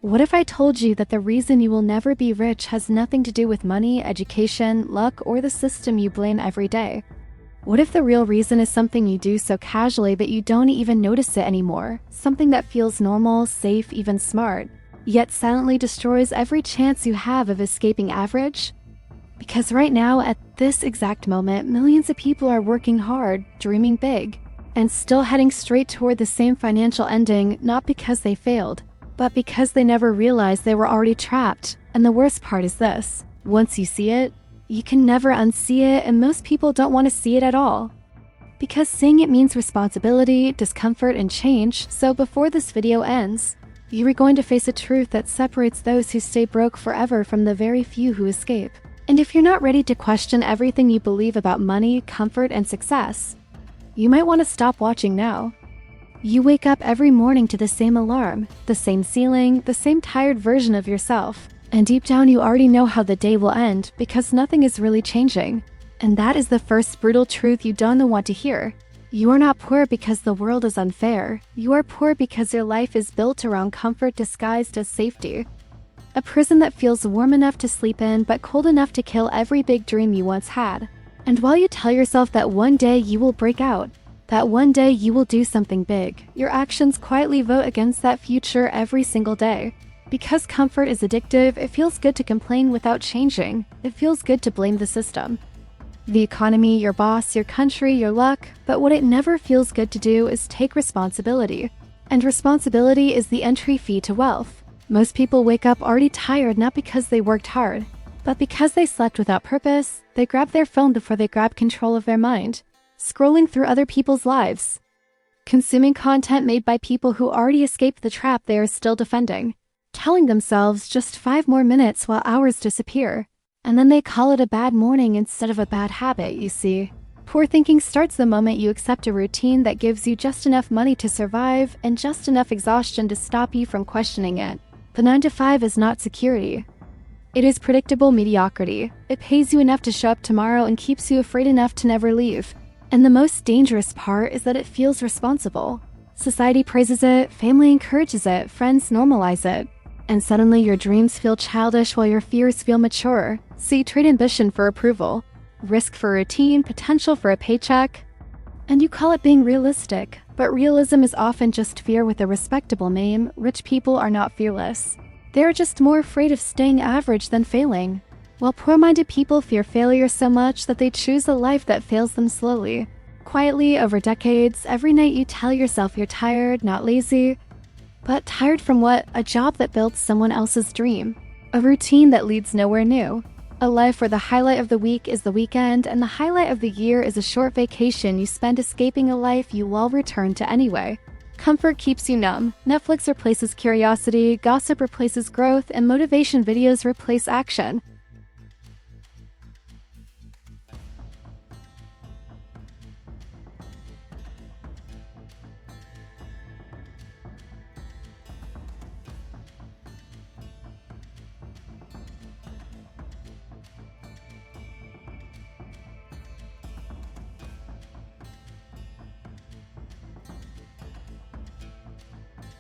What if I told you that the reason you will never be rich has nothing to do with money, education, luck, or the system you blame every day? What if the real reason is something you do so casually that you don't even notice it anymore? Something that feels normal, safe, even smart, yet silently destroys every chance you have of escaping average? Because right now, at this exact moment, millions of people are working hard, dreaming big, and still heading straight toward the same financial ending, not because they failed, but because they never realized they were already trapped. And the worst part is this: once you see it, you can never unsee it, and most people don't want to see it at all. Because seeing it means responsibility, discomfort, and change, so before this video ends, you are going to face a truth that separates those who stay broke forever from the very few who escape. And if you're not ready to question everything you believe about money, comfort, and success, you might want to stop watching now. You wake up every morning to the same alarm, the same ceiling, the same tired version of yourself. And deep down you already know how the day will end because nothing is really changing. And that is the first brutal truth you don't want to hear. You are not poor because the world is unfair. You are poor because your life is built around comfort disguised as safety. A prison that feels warm enough to sleep in but cold enough to kill every big dream you once had. And while you tell yourself that one day you will break out, that one day you will do something big, your actions quietly vote against that future every single day. Because comfort is addictive, it feels good to complain without changing. It feels good to blame the system, the economy, your boss, your country, your luck. But what it never feels good to do is take responsibility. And responsibility is the entry fee to wealth. Most people wake up already tired not because they worked hard, but because they slept without purpose. They grab their phone before they grab control of their mind, scrolling through other people's lives, consuming content made by people who already escaped the trap they are still defending, telling themselves just 5 more minutes while hours disappear. And then they call it a bad morning instead of a bad habit, you see. Poor thinking starts the moment you accept a routine that gives you just enough money to survive and just enough exhaustion to stop you from questioning it. The 9 to 5 is not security. It is predictable mediocrity. It pays you enough to show up tomorrow and keeps you afraid enough to never leave. And the most dangerous part is that it feels responsible. Society praises it, family encourages it, friends normalize it. And suddenly your dreams feel childish while your fears feel mature. So you trade ambition for approval, risk for routine, potential for a paycheck. And you call it being realistic. But realism is often just fear with a respectable name. Rich people are not fearless. They're just more afraid of staying average than failing. While poor-minded people fear failure so much that they choose a life that fails them slowly. Quietly, over decades, every night you tell yourself you're tired, not lazy. But tired from what? A job that built someone else's dream. A routine that leads nowhere new. A life where the highlight of the week is the weekend and the highlight of the year is a short vacation you spend escaping a life you will return to anyway. Comfort keeps you numb. Netflix replaces curiosity, gossip replaces growth, and motivation videos replace action.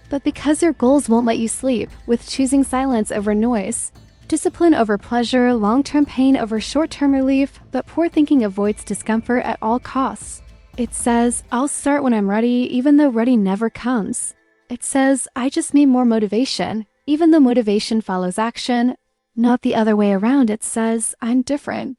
But because your goals won't let you sleep, with choosing silence over noise, discipline over pleasure, long-term pain over short-term relief, but poor thinking avoids discomfort at all costs. It says, I'll start when I'm ready, even though ready never comes. It says, I just need more motivation, even though motivation follows action. Not the other way around. It says, I'm different.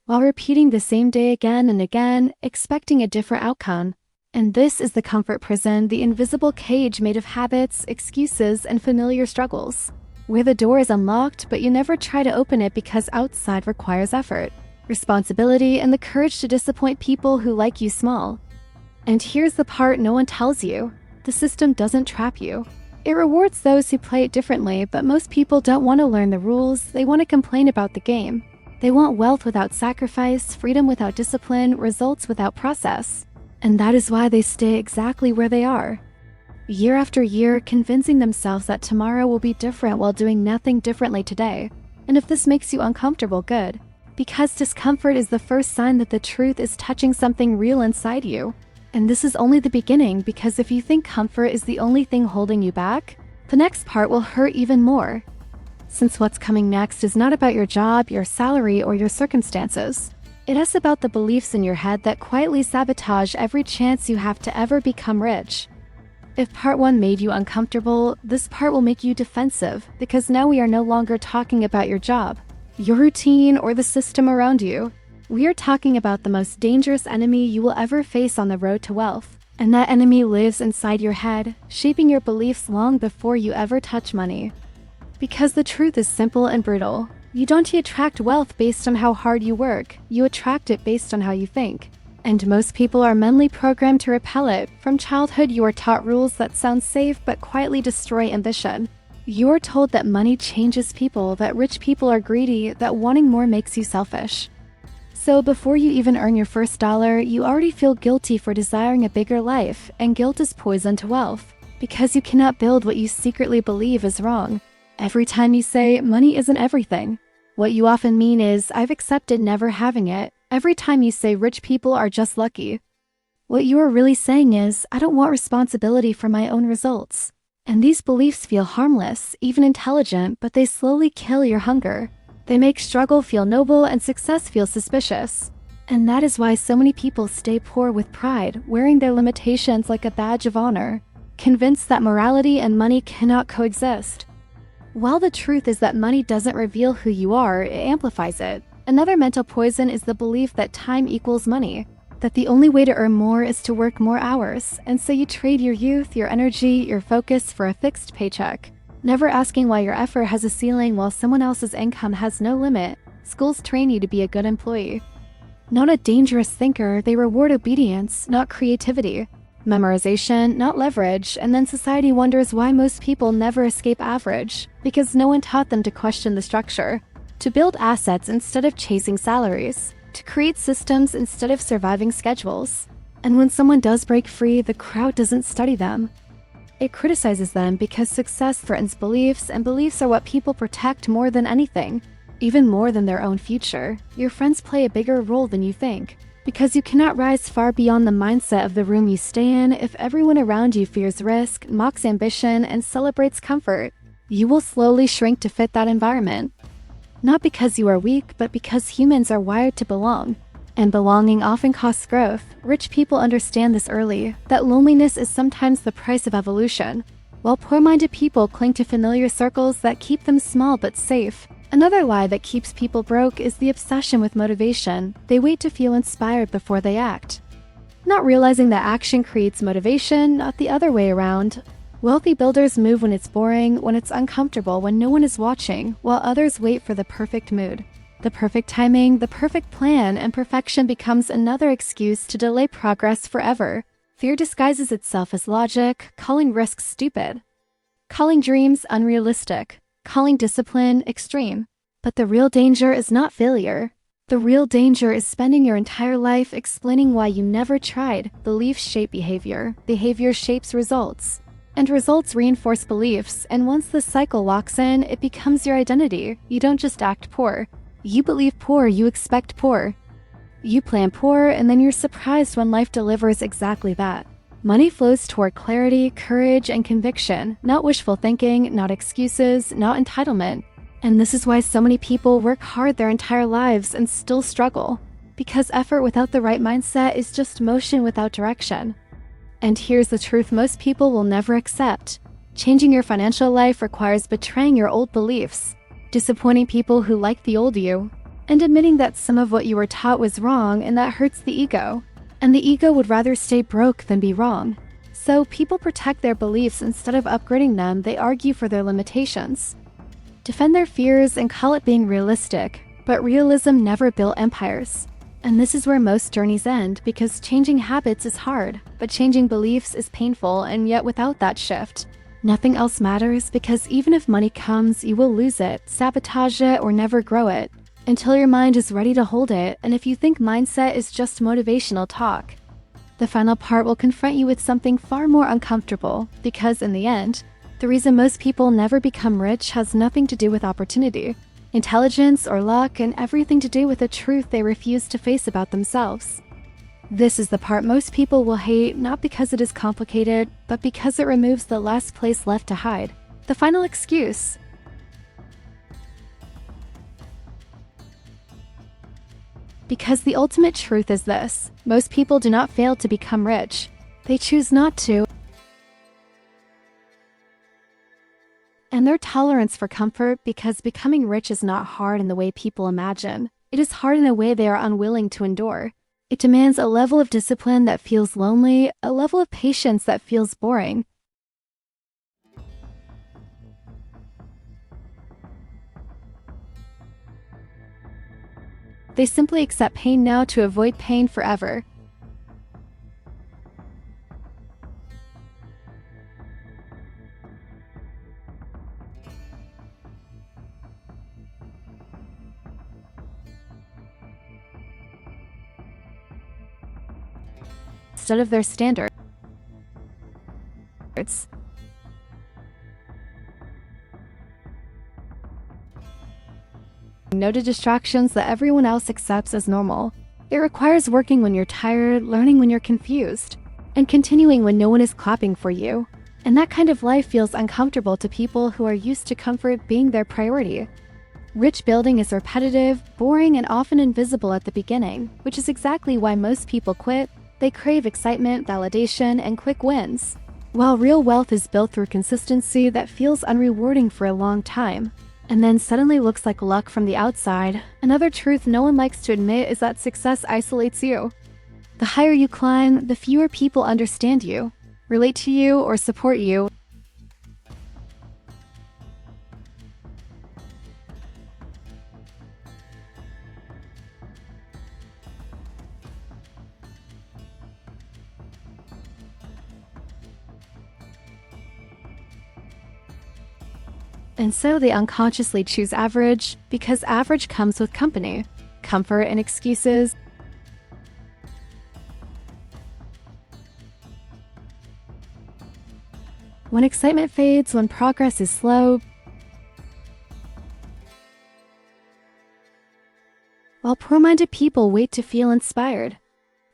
While repeating the same day again and again, expecting a different outcome. And this is the comfort prison, the invisible cage made of habits, excuses, and familiar struggles, where the door is unlocked, but you never try to open it because outside requires effort, responsibility, and the courage to disappoint people who like you small. And here's the part no one tells you. The system doesn't trap you. It rewards those who play it differently, but most people don't want to learn the rules. They want to complain about the game. They want wealth without sacrifice, freedom without discipline, results without process. And that is why they stay exactly where they are, year after year, convincing themselves that tomorrow will be different while doing nothing differently today. And if this makes you uncomfortable, good. Because discomfort is the first sign that the truth is touching something real inside you. And this is only the beginning, because if you think comfort is the only thing holding you back, The next part will hurt even more, since what's coming next is not about your job, your salary, or your circumstances. It is about the beliefs in your head that quietly sabotage every chance you have to ever become rich. If part 1 made you uncomfortable, this part will make you defensive, because now we are no longer talking about your job, your routine, or the system around you. We are talking about the most dangerous enemy you will ever face on the road to wealth. And that enemy lives inside your head, shaping your beliefs long before you ever touch money. Because the truth is simple and brutal. You don't attract wealth based on how hard you work, you attract it based on how you think. And most people are mentally programmed to repel it. From childhood, you are taught rules that sound safe but quietly destroy ambition. You are told that money changes people, that rich people are greedy, that wanting more makes you selfish. So before you even earn your first dollar, you already feel guilty for desiring a bigger life, and guilt is poison to wealth, because you cannot build what you secretly believe is wrong. Every time you say, money isn't everything, what you often mean is, I've accepted never having it. Every time you say rich people are just lucky, what you are really saying is, I don't want responsibility for my own results. And these beliefs feel harmless, even intelligent, but they slowly kill your hunger. They make struggle feel noble and success feel suspicious. And that is why so many people stay poor with pride, wearing their limitations like a badge of honor, convinced that morality and money cannot coexist. While the truth is that money doesn't reveal who you are, it amplifies it. Another mental poison is the belief that time equals money, that the only way to earn more is to work more hours, and so you trade your youth, your energy, your focus for a fixed paycheck. Never asking why your effort has a ceiling while someone else's income has no limit. Schools train you to be a good employee, not a dangerous thinker. They reward obedience, not creativity. Memorization, not leverage. And then society wonders why most people never escape average, because no one taught them to question the structure, to build assets instead of chasing salaries, to create systems instead of surviving schedules. And when someone does break free, the crowd doesn't study them. It criticizes them because success threatens beliefs, and beliefs are what people protect more than anything, even more than their own future. Your friends play a bigger role than you think, because you cannot rise far beyond the mindset of the room you stay in. If everyone around you fears risk, mocks ambition, and celebrates comfort, you will slowly shrink to fit that environment. Not because you are weak, but because humans are wired to belong. And belonging often costs growth. Rich people understand this early, that loneliness is sometimes the price of evolution, while poor-minded people cling to familiar circles that keep them small but safe. Another lie that keeps people broke is the obsession with motivation. They wait to feel inspired before they act, not realizing that action creates motivation, not the other way around. Wealthy builders move when it's boring, when it's uncomfortable, when no one is watching, while others wait for the perfect mood, the perfect timing, the perfect plan, and perfection becomes another excuse to delay progress forever. Fear disguises itself as logic, calling risks stupid, calling dreams unrealistic, calling discipline extreme. But the real danger is not failure. The real danger is spending your entire life explaining why you never tried. Beliefs shape behavior. Behavior shapes results. And results reinforce beliefs. And once the cycle locks in, it becomes your identity. You don't just act poor. You believe poor, you expect poor. You plan poor, and then you're surprised when life delivers exactly that. Money flows toward clarity, courage, and conviction, not wishful thinking, not excuses, not entitlement. And this is why so many people work hard their entire lives and still struggle. Because effort without the right mindset is just motion without direction. And here's the truth most people will never accept. Changing your financial life requires betraying your old beliefs, disappointing people who like the old you, and admitting that some of what you were taught was wrong, and that hurts the ego. And the ego would rather stay broke than be wrong. So people protect their beliefs instead of upgrading them. They argue for their limitations, defend their fears, and call it being realistic. But realism never built empires. And this is where most journeys end, because changing habits is hard, but changing beliefs is painful. And yet without that shift, nothing else matters, because even if money comes, you will lose it, sabotage it, or never grow it, until your mind is ready to hold it. And if you think mindset is just motivational talk, the final part will confront you with something far more uncomfortable, because in the end, the reason most people never become rich has nothing to do with opportunity, intelligence, or luck, and everything to do with the truth they refuse to face about themselves. This is the part most people will hate, not because it is complicated, but because it removes the last place left to hide. The final excuse. Because the ultimate truth is this: most people do not fail to become rich. They choose not to. And their tolerance for comfort, because becoming rich is not hard in the way people imagine. It is hard in a way they are unwilling to endure. It demands a level of discipline that feels lonely, a level of patience that feels boring. They simply accept pain now to avoid pain forever. Instead of their standards. No to distractions that everyone else accepts as normal. It requires working when you're tired, learning when you're confused, and continuing when no one is clapping for you. And that kind of life feels uncomfortable to people who are used to comfort being their priority. Rich building is repetitive, boring, and often invisible at the beginning, which is exactly why most people quit. They crave excitement, validation, and quick wins, while real wealth is built through consistency that feels unrewarding for a long time, and then suddenly looks like luck from the outside. Another truth no one likes to admit is that success isolates you. The higher you climb, the fewer people understand you, relate to you, or support you. And so they unconsciously choose average, because average comes with company, comfort, and excuses. When excitement fades, when progress is slow, while poor-minded people wait to feel inspired.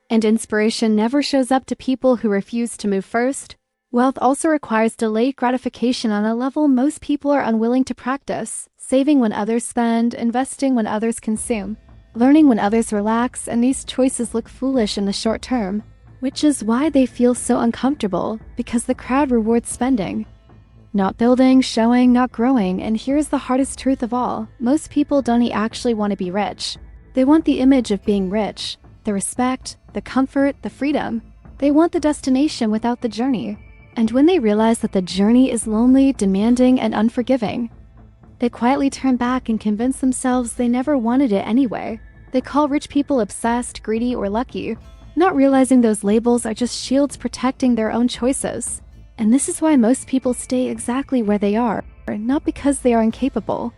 And inspiration never shows up to people who refuse to move first. Wealth also requires delayed gratification on a level most people are unwilling to practice, saving when others spend, investing when others consume, learning when others relax, and these choices look foolish in the short term, which is why they feel so uncomfortable, because the crowd rewards spending, not building, showing, not growing. And here's the hardest truth of all: most people don't actually want to be rich. They want the image of being rich, the respect, the comfort, the freedom. They want the destination without the journey. And when they realize that the journey is lonely, demanding, and unforgiving, they quietly turn back and convince themselves they never wanted it anyway. They call rich people obsessed, greedy, or lucky, not realizing those labels are just shields protecting their own choices. And this is why most people stay exactly where they are, not because they are incapable.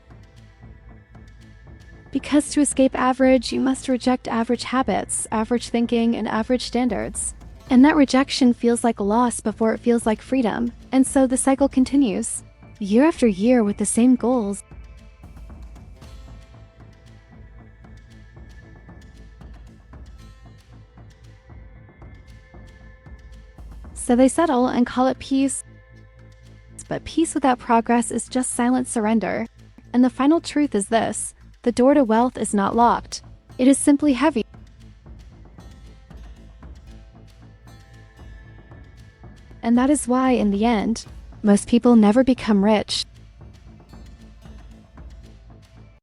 Because to escape average, you must reject average habits, average thinking, and average standards. And that rejection feels like loss before it feels like freedom. And so the cycle continues, year after year, with the same goals. So they settle and call it peace. But peace without progress is just silent surrender. And the final truth is this: the door to wealth is not locked. It is simply heavy. And that is why, in the end, most people never become rich.